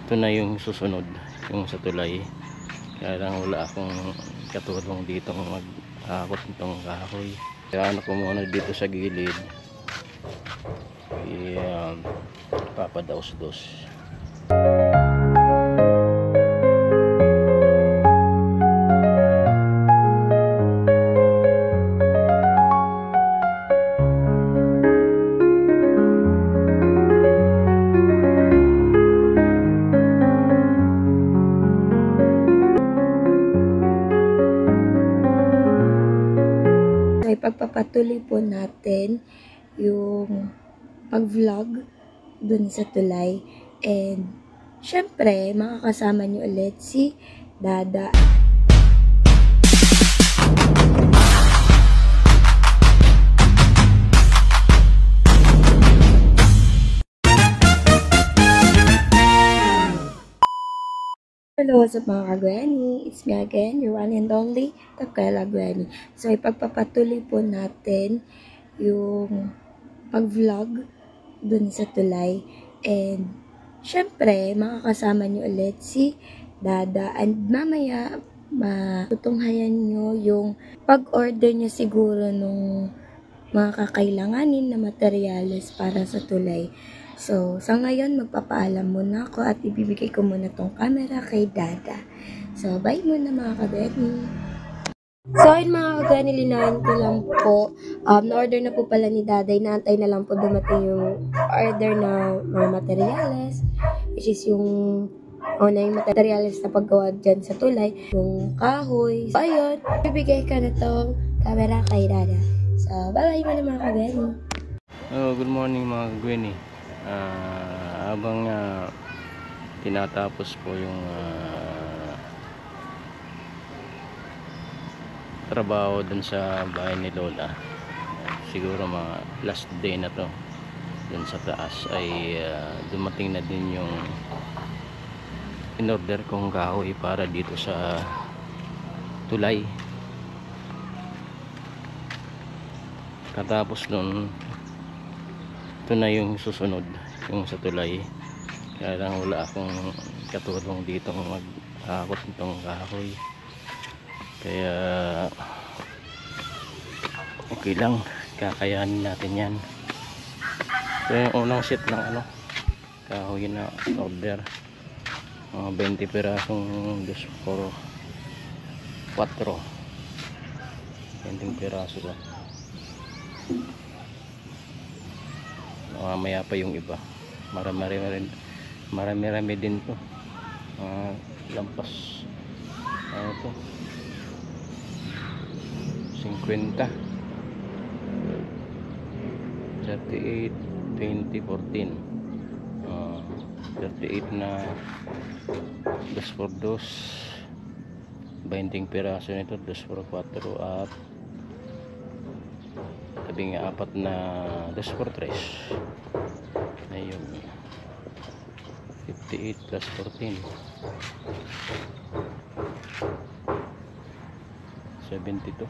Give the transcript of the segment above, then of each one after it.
ito na yung susunod, yung sa tulay. Kaya lang wala akong katulong dito mag-akot nitong kahoy. Kaya ano ko muna dito sa gilid, papadaos-dos. So, ipagpapatuloy po natin yung pag-vlog dun sa tulay. And, syempre, makakasama niyo ulit si Dada. Hello, what's up mga ka-Granny? It's me again, your one and only, Takela Granny. So, ipagpapatuloy po natin yung pag-vlog dun sa tulay. And, syempre, makakasama niyo ulit si Dada. And mamaya, matutunghayan niyo yung pag-order niyo siguro nung mga kakailanganin na materyales para sa tulay. So, sa ngayon, magpapaalam muna ako at ibibigay ko muna tong camera kay Dada. So, bye muna mga ka-Granny. So, ayun mga ka-Granny, linawin ko lang po. Na-order na po pala ni Dada. Inaantay na lang po dumating yung order na mga materyales. Which is yung yung materyales na paggawa dyan sa tulay. Yung kahoy. So, ayun. Bibigay ka na tong camera kay Dada. So, bye-bye muna mga ka-Granny. Good morning mga Gwenny. Habang tinatapos ko yung trabaho dun sa bahay ni Lola, siguro mga last day na to dun sa taas, ay dumating na din yung in-order kong kahoy para dito sa tulay. Katapos nun, ito na yung susunod, yung sa tulay. Kaya lang wala akong katulong dito mag-akot nitong kahoy. Kaya okay lang, kakayanin natin yan. Ito yung unang set ng kahoy na order, mga 20 pirasong 2x4, 20 piraso ba. Mamaya pa yung iba, marami din to. Lampas ito 50, 38, 20, 14, 38 na 2x2, 20 piraso nito, 2x4 at tabing 4 na 2x3. Ayun, 58 plus 14, 72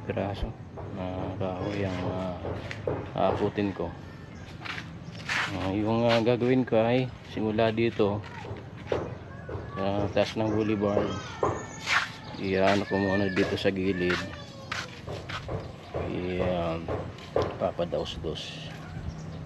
piraso na kahoy ang aakutin ko. Yung gagawin ko ay simula dito sa taas ng boulevard, iyan ko muna dito sa gilid, papadaos-dos,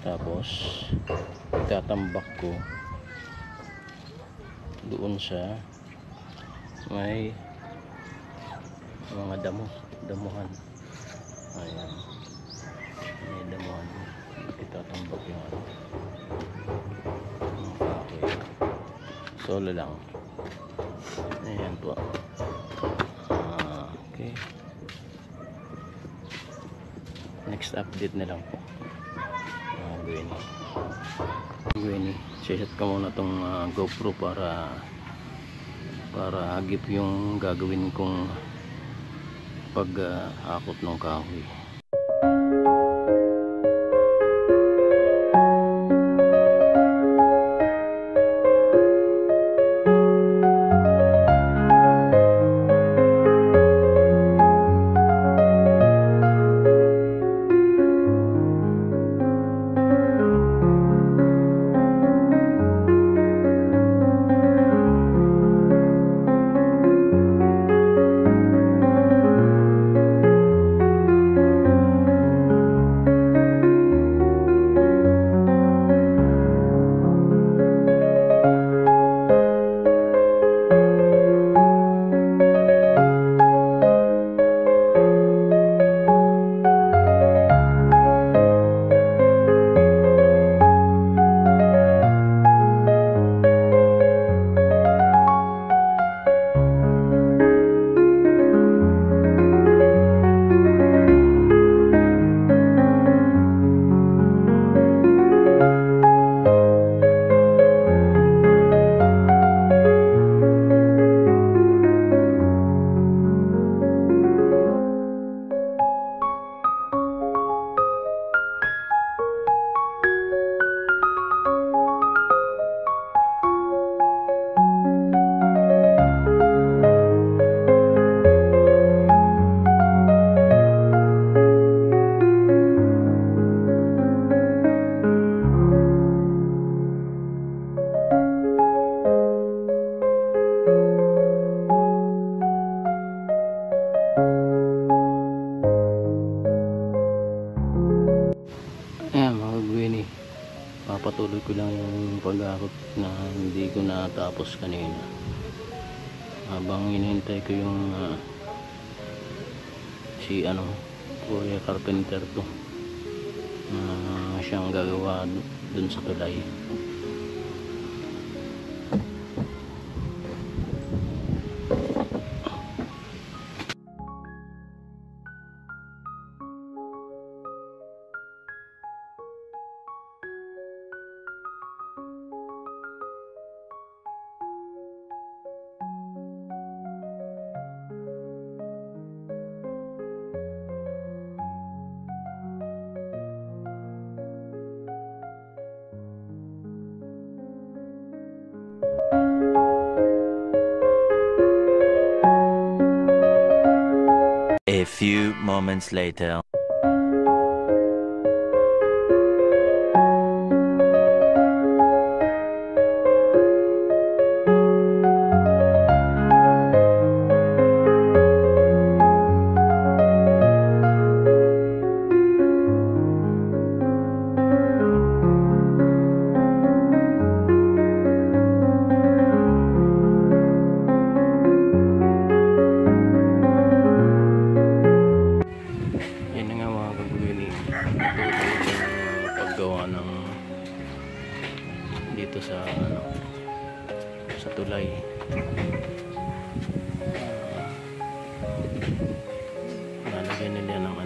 tapos itatambak ko doon sa may mga damuhan. Ayan, may damuhan, itatambak yung kahoy, solo lang. Ayan po. Okay, next update na lang po. Gwenny, set ko muna tong GoPro para hagip yung gagawin kong pag-akot ng kahoy. pag-akot na hindi ko natapos kanina habang hinihintay ko yung si Kuya Carpenter to siyang gagawa dun sa tulay. A few moments later. Paggawa ng dito sa sa tulay. Nalagyan nila ng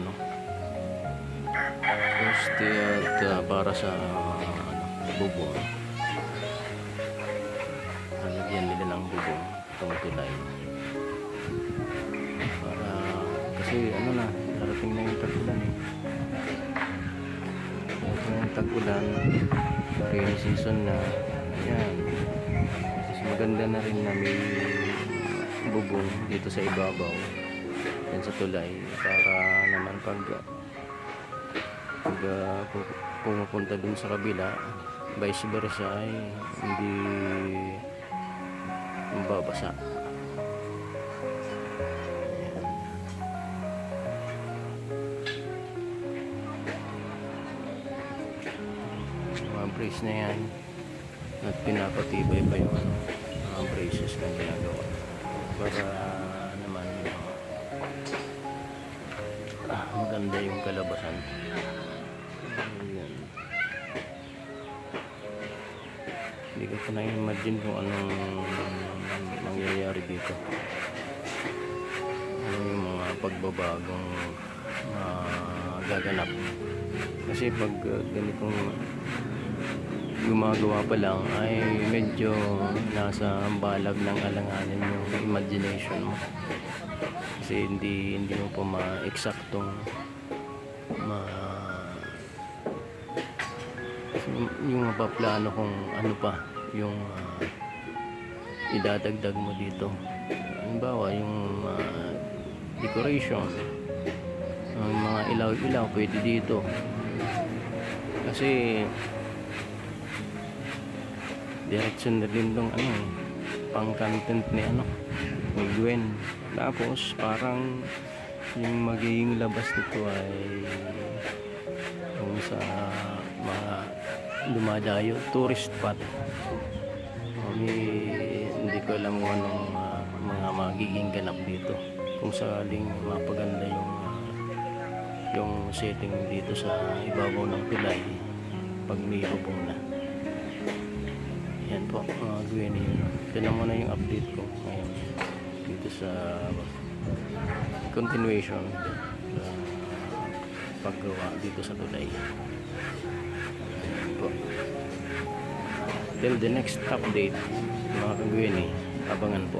poste at para sa bubong. Nalagyan nila ng bubong itong tulay. Para kasi darating na yung tag-ulan yung tag-ulan, rainy season na, ayan. Mas maganda na rin na may bubong dito sa ibabaw yan sa tulay para naman pag pumupunta dun sa kabila, vice versa ay hindi mababasa. Brace na yan at pinapatibay pa yung mga braces na ginagawa para naman maganda yung kalabasan. Ayan. Hindi ko pa na-imagine kung anong mangyayari dito, ano yung mga pagbabagong gaganap kasi pag ganitong gumagawa pa lang ay medyo nasa balag ng alanganin yung imagination mo kasi hindi mo pa ma-eksaktong yung mapaplano kung ano pa yung idadagdag mo dito. Halimbawa yung decoration, ang mga ilaw-ilaw pwede dito kasi direction na din tong pang content ni ni Gwen. Tapos parang yung magiging labas nito ay yung sa mga dumadayo tourist spot. Hindi ko alam kung anong mga magiging ganap dito kung sakaling mapaganda yung setting dito sa ibabaw ng tulay pag may bubong na. Yan po mga Gwen, ito na muna yung update ko ngayon dito sa continuation paggawa dito sa tulay. Yan po. Till the next update mga Gwen, abangan po.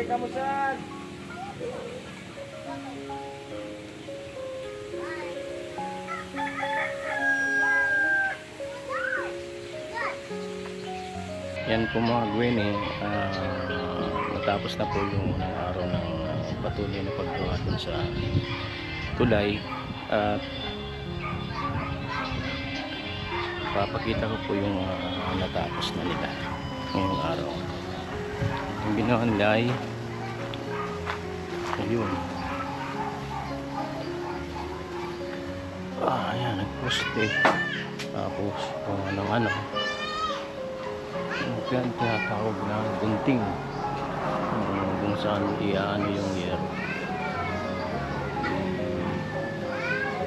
Kamu saan? Yan po mga Gwenny, natapos na po yung unang araw ng patuloy na paggawa dun sa tulay, at papakita ko po yung natapos na nila ngayong araw. Yung ginawa nila ay ayun, ayan, nagposte, tapos ng ano, yan tinatawag na gunting, kung saan iaano yung yero,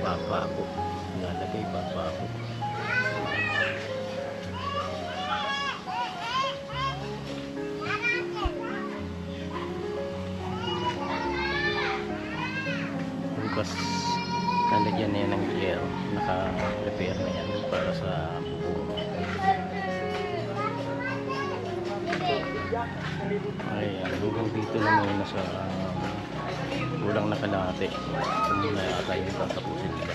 papako, nalagay papako. Bukas nalagyan na yan ng yero, naka-prepare na yan para sa bubong. Ay, hanggang dito na muna sa kulang na kalahati. Ito muna yata yung tatapusin nila.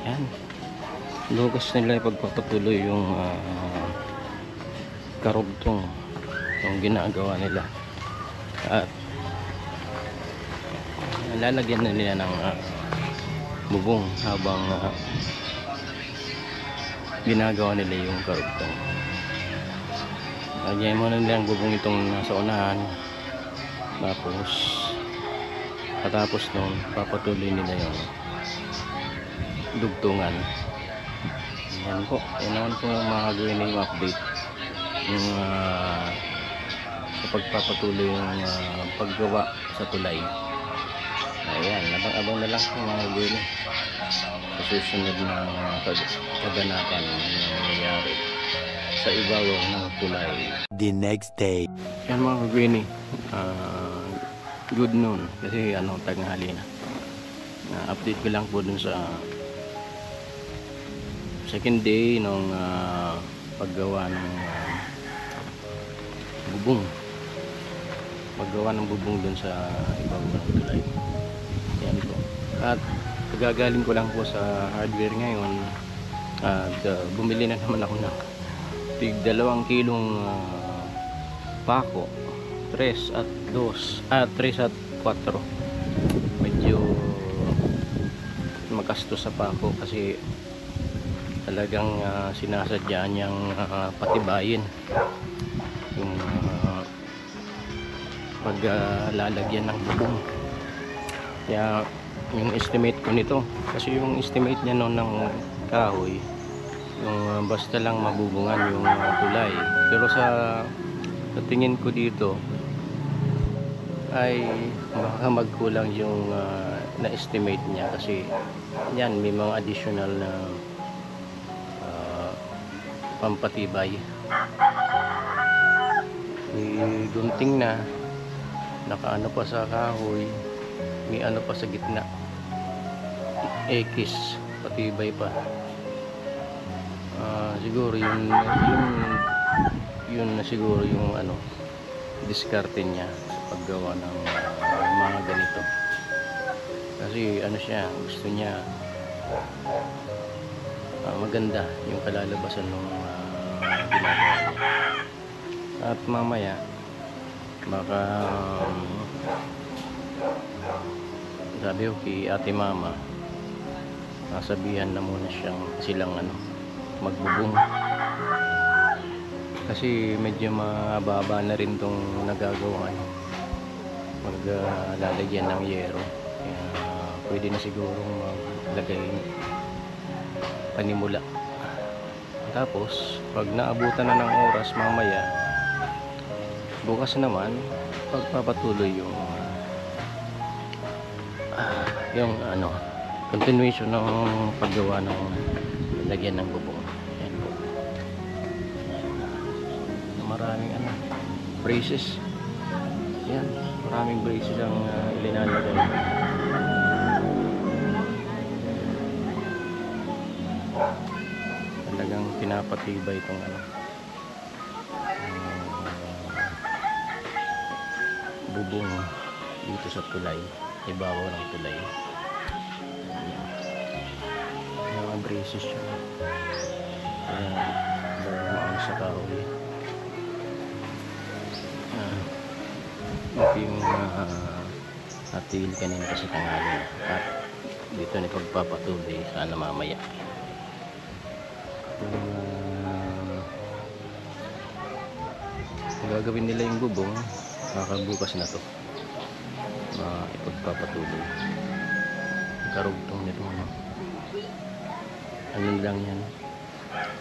Yan, lugas nila ipagpapatuloy yung karugtong yung ginagawa nila, at lalagyan na nila ng bubong habang ginagawa nila yung karugtong. Lagyan mo na nila ang bubong itong nasa unahan, tapos katapos nun papatuloy nila yung dugtungan. Yan po, yan naman po mga gawin yung update yung sa pagpapatuloy yung paggawa sa tulay. Ayan, abang-abang na lang po mga gawin sa susunod na kaganapan na nangyayari sa ibabaw ng tulay. The next day. Yan mga gawin, good noon kasi tanghali na. Update ko lang po dun sa second day ng paggawa ng bubong, dun sa ibabaw ng tulay. Yan po, at gagaling ko lang po sa hardware ngayon, at bumili na naman ako ng tig 2 kilong pako, 3 at 4. Medyo magastos sa pako kasi talagang sinasadya niyang patibayin yung paglalagyan ng bubong. Kaya yung estimate ko nito, kasi yung estimate niya noon ng kahoy, yung basta lang mabubungan yung tulay, pero sa tingin ko dito ay baka magkulang yung na-estimate niya, kasi yan may mga additional na pampatibay, may gunting na nakaano pa sa kahoy, may ano pa sa gitna, X patibay pa. Siguro yun na siguro yung diskarte niya sa paggawa ng mga ganito, kasi siya, gusto niya maganda yung kalalabasan ng ginagawa niya. At mamaya baka sabi ko kay ate mama, sasabihan na muna silang magbubong, kasi medyo mababa na rin tong nagagawa niya, maglalagyan ng yero. Kaya pwede na sigurong maglagay panimula. Tapos pag naabutan na ng oras mamaya, bukas naman pagpapatuloy yung continuation ng paggawa ng lagyan ng bubong. Ayan po. Maraming braces. Yan, maraming braces ang ilinalagay. mapatibay itong ano, bubong dito sa tulay, ibabaw ng tulay. Yung mga braces siya. Ayan, sa kahoy. Ito yung natil kanina kasi tanghali, at dito ni pagpapatuloy sana mamaya. Gagawin nila yung bubong kakabukas na to, ipagpapatuloy. Karugtong nito ano lang yan,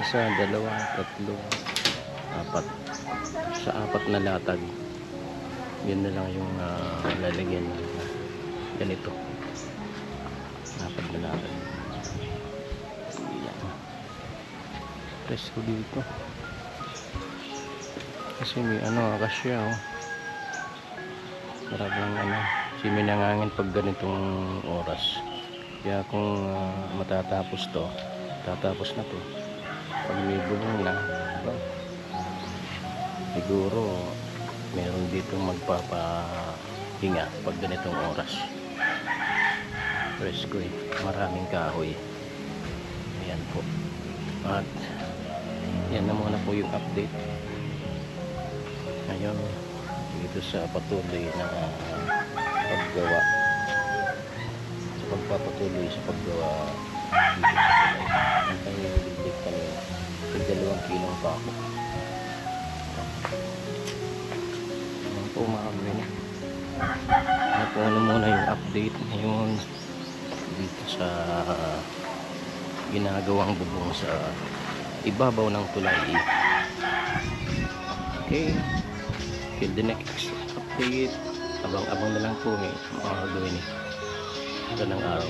isa, dalawa, tatlo, apat. Sa apat na latag yun na lang yung lalagyan ng ganito, apat na latag. Presko dito kasi may akasya, marami lang kasi may nangangin pag ganitong oras. Kaya kung matatapos to, tatapos na to pag may bubong na, siguro meron dito magpapahinga pag ganitong oras. Presko maraming kahoy. Ayan po, at yan na muna po yung update ngayon dito sa patuloy na paggawa, sa pagpapatuloy sa paggawa dito sa tulay. Ang kanyang bibig kanina, 2 kilong pako. Ayan po mga kabini, ano po muna yung update ngayon dito sa ginagawang bubong sa ibabaw ng tulay. Okay, till the next update. Abang-abang na lang po mga gawin ito ng araw.